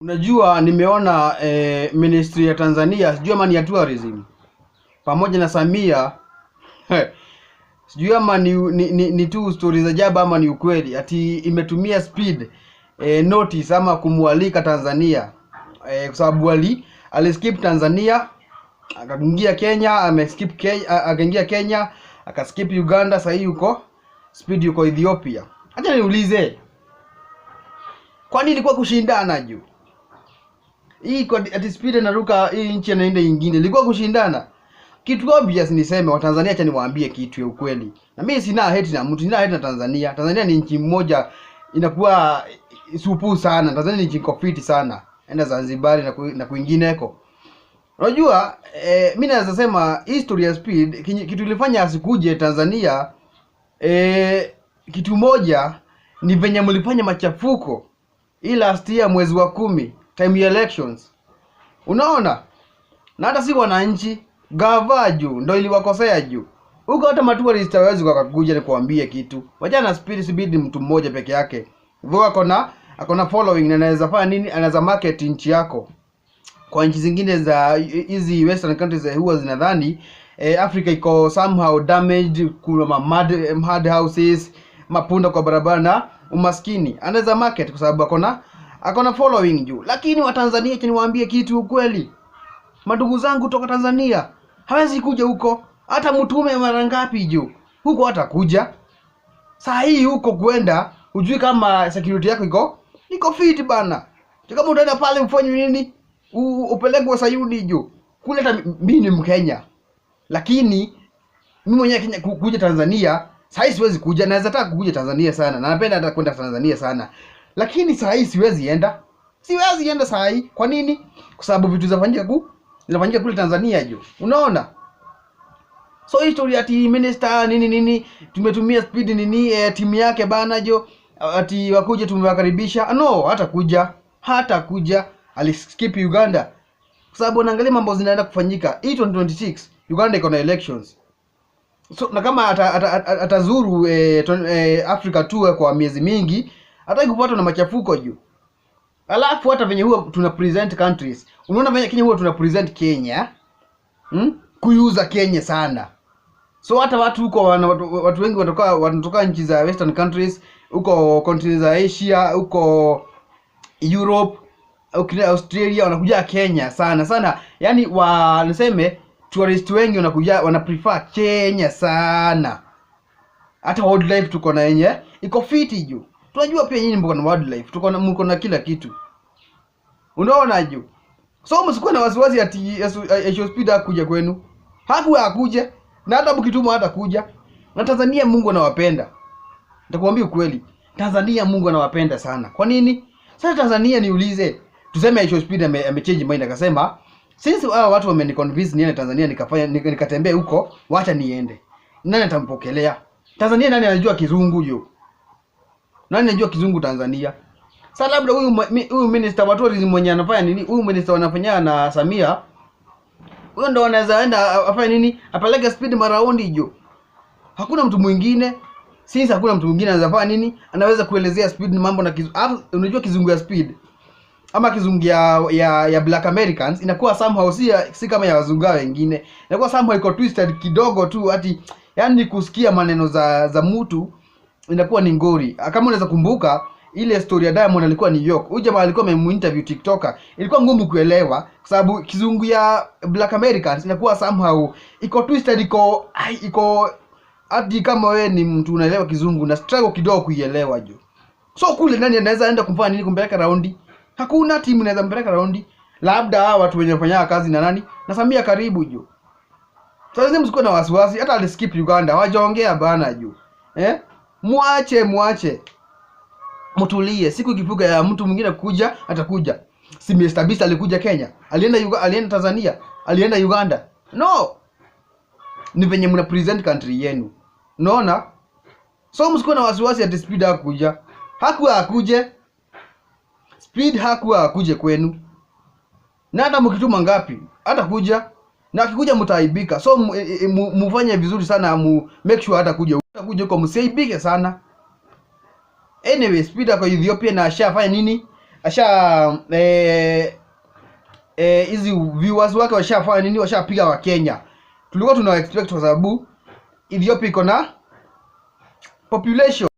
Unajua nimeona ministry ya Tanzania, sijui ama ni ya tourism, pamoja na Samia sijui ama ni tu stories za jaba ama ni ukweli, ati imetumia speed notice ama kumwalika Tanzania kwa sababu aliskip Tanzania akaingia Kenya, akaingia Kenya akaskip Uganda, sasa hii yuko speed yuko Ethiopia. Acha niulize, kwa nini ilikuwa kushindana juu? Hii kwa ati speed anaruka hii nchi anaenda nyingine, ilikuwa kushindana. Kitu obvious niseme wa Tanzania, acha niwaambie kitu ya ukweli. Na mimi sina hate na mtu, sina hate na Tanzania. Tanzania ni nchi moja inakuwa supu sana. Tanzania ni nchi kofiti sana. Enda Zanzibar na kuingineko. Unajua mimi naweza sema history ya speed kitu ilifanya asikuje Tanzania, kitu moja ni venye mlifanya machafuko hii last year mwezi wa 10 time ya elections. Unaona? Na hata si wananchi, gava juu ndio iliwakosea juu. Huko hata matourist hawezi kukuja ni kuambia kitu. Wacha na speed mtu mmoja peke yake. Hivyo akona following na anaweza fanya nini? Anaweza market nchi yako. Kwa nchi zingine za hizi western countries huwa zinadhani Africa iko somehow damaged, kuna mad houses, mapunda kwa barabara na umaskini. Anaweza market kwa sababu akona following juu. Lakini wa Tanzania niwaambie kitu ukweli. Madugu zangu kutoka Tanzania hawezi kuja huko, hata mtume mara ngapi juu. Huko hata kuja. Saa hii huko kwenda, hujui kama security yako iko fit bana. Kama utaenda pale ufanye nini? Upelekwe Sayuni juu. Kule hata mimi ni Mkenya. Lakini mimi mwenyewe Kenya kuja Tanzania, saa hii siwezi kuja. Naweza taka kuja Tanzania sana. Na napenda hata kwenda Tanzania sana. Lakini saa hii siwezi enda. Siwezi enda saa hii. Kwa nini? Kwa sababu vitu zinafanyika kule Tanzania juu. Unaona? So history ati minister nini tumetumia speed nini timu yake bana jo, ati wakuje tumewakaribisha. No, hata kuja aliskip Uganda. Kwa sababu naangalia mambo zinaenda kufanyika. 2026 Uganda iko na elections. So na kama atazuru Africa tour kwa miezi mingi, hataki kupatwa na machafuko juu. Alafu hata venye huwa tuna present countries. Unaona venye Kenya huwa tuna present Kenya. Kuiuza Kenya sana. So hata watu huko watu wengi wanatoka nchi za western countries, huko countries za Asia, huko Europe, huko Australia wanakuja Kenya sana. Yaani niseme tourist wengi wana prefer Kenya sana. Hata wildlife tuko na yenye iko fiti juu. Tunajua pia nyinyi mko na wildlife, mko na kila kitu. Unaona juu. So msikuwe na wasiwasi ati speed hakuja kwenu. Hakuja. Na hata mkituma hata kuja. Na Tanzania Mungu anawapenda. Nitakwambia ukweli. Tanzania Mungu anawapenda sana. Kwa nini? Sasa Tanzania niulize. Tuseme speed amechange mind akasema, since watu wameniconvince niende Tanzania nikatembea huko, wacha niende. Nani atampokelea? Tanzania nani anajua kizungu hiyo? Nani anajua kizungu Tanzania? Sasa labda huyu minister wa tourism mwenye anafanya nini? Huyu minister wanafanya na Samia. Huyo ndo anaweza enda afanye nini? Apeleke speed maraundi hiyo. Hakuna mtu mwingine. Sisi hakuna mtu mwingine anaweza fanya nini? Anaweza kuelezea speed mambo na unajua kizungu ya speed ama kizungu ya Black Americans inakuwa somehow si kama ya wazungu wengine. Inakuwa somehow iko twisted kidogo tu, ati yani kusikia maneno za mtu inakuwa ni ngori. Kama unaweza kumbuka ile story ya Diamond alikuwa New York. Huyu jamaa alikuwa amemuinterview TikToker. Ilikuwa ngumu kuelewa kwa sababu kizungu ya Black Americans inakuwa somehow iko twisted, iko hadi kama wewe ni mtu unaelewa kizungu na struggle kidogo kuielewa jo. So kule nani anaweza enda kumfanya nini, kumpeleka raundi? Hakuna timu inaweza mpeleka raundi. Labda hawa watu wenye wanafanya kazi na nani? Na Samia karibu jo. Sasa msikuwe na wasiwasi, hata aliskip Uganda, hawajaongea bana jo. Muache. Mtulie, siku ikifuga ya mtu mwingine kuja atakuja. Si Mr Beast alikuja Kenya, alienda Tanzania, alienda Uganda. No. Ni venye mna present country yenu. Unaona? So msikuwe na wasiwasi ati speed hakuja. Hakuje. Speed hakuje kwenu. Na hata mkituma ngapi hata kuja. Na akikuja mtaaibika. So mufanye vizuri sana, make sure hata kuja huko msiaibike sana. Anyway, speed kwa Ethiopia na ashafanya nini? hizi viewers wake washafanya nini, washapiga wa Kenya. Tulikuwa tuna expect kwa sababu Ethiopia iko na population